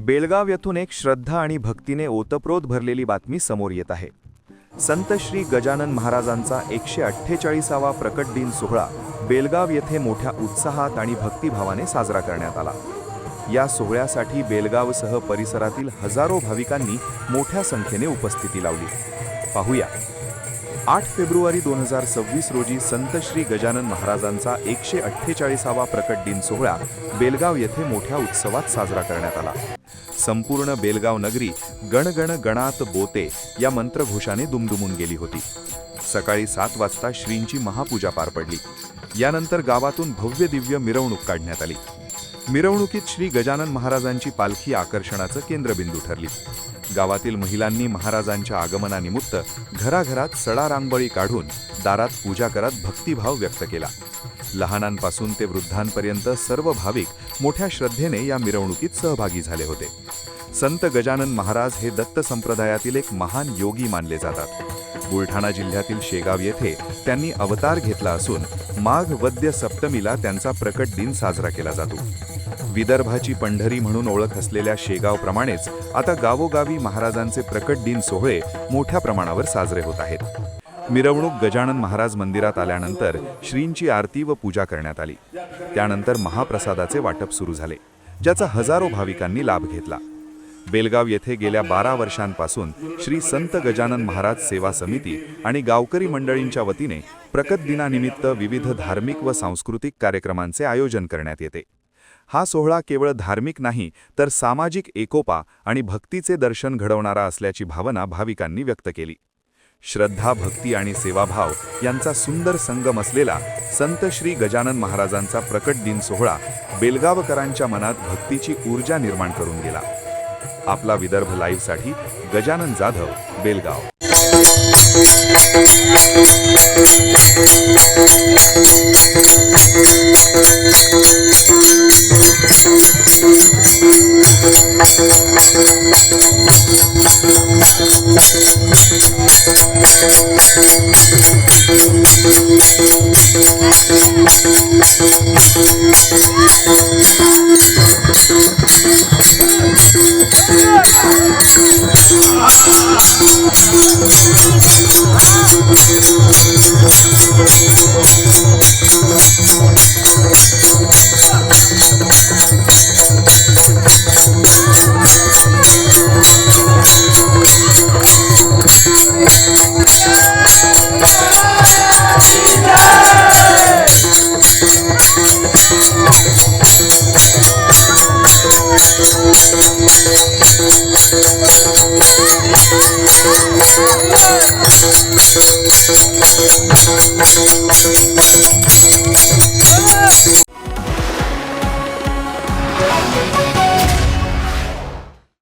बेळगाव येथून एक श्रद्धा आणि भक्तीने ओतप्रोत भरलेली बातमी समोर येत आहे। संत श्री गजानन महाराजांचा 148वा प्रकट दिन सोहळा बेळगाव येथे मोठ्या उत्साहात आणि भक्तिभावाने साजरा करण्यात आला। या सोहळ्यासाठी बेळगावसह परिसरातील हजारो भाविकांनी मोठ्या संख्येने उपस्थिती लावली। पाहूया 8 फेब्रुवारी 2026 रोजी संत श्री गजानन महाराजांचा 148वा प्रकट दिन सोहळा बेळगाव येथे मोठ्या उत्सवात साजरा करण्यात आला। संपूर्ण बेळगाव नगरी गण गण गणात बोते या मंत्रघोषाने दुमदुमून गेली होती। सकाळी 7 वाजता श्रींची महापूजा पार पडली। यानंतर गावातून भव्य दिव्य मिरवणूक काढण्यात आली। मिरवणुकीत श्री गजानन महाराजांची पालखी आकर्षणाचं केंद्रबिंदू ठरली। गावातील महिलांनी महाराजांच्या आगमनानिमित्त घराघरात सडा रांगोळी काढून दारात पूजा करत भक्तिभाव व्यक्त केला। लहानांपासून ते वृद्धांपर्यंत सर्व भाविक मोठ्या श्रद्धेने या मिरवणुकीत सहभागी झाले होते। संत गजानन महाराज हे दत्त संप्रदायातील एक महान योगी मानले जातात। बुलढाणा जिल्ह्यातील शेगाव येथे त्यांनी अवतार घेतला असून माघ वद्य सप्तमीला त्यांचा प्रकट दिन साजरा केला जातो। विदर्भाची पंढरी म्हणून ओळख असलेल्या शेगावप्रमाणेच आता गावोगावी महाराजांचे प्रकट दिन सोहळे मोठ्या प्रमाणावर साजरे होत आहेत। मिरवणूक गजानन महाराज मंदिरात आल्यानंतर श्रींची आरती व पूजा करण्यात आली। त्यानंतर महाप्रसादाचे वाटप सुरू झाले, ज्याचा हजारो भाविकांनी लाभ घेतला। बेळगाव येथे गेल्या 12 वर्षांपासून श्री संत गजानन महाराज सेवा समिती आणि गावकरी मंडळींच्या वतीने प्रकट दिनानिमित्त विविध धार्मिक व सांस्कृतिक कार्यक्रमांचे आयोजन करण्यात येते। हा सोहळा केवळ धार्मिक नाही तर सामाजिक एकोपा आणि भक्तीचे दर्शन घडवणारा असल्याची भावना भाविकांनी व्यक्त केली। श्रद्धा, भक्ती आणि सेवाभाव यांचा सुंदर संगम असलेला संत श्री गजानन महाराजांचा प्रकट दिन सोहळा बेळगावकरांच्या मनात भक्तीची ऊर्जा निर्माण करून गेला। आपला विदर्भ लाईव्हसाठी गजानन जाधव, बेळगाव। Thank you.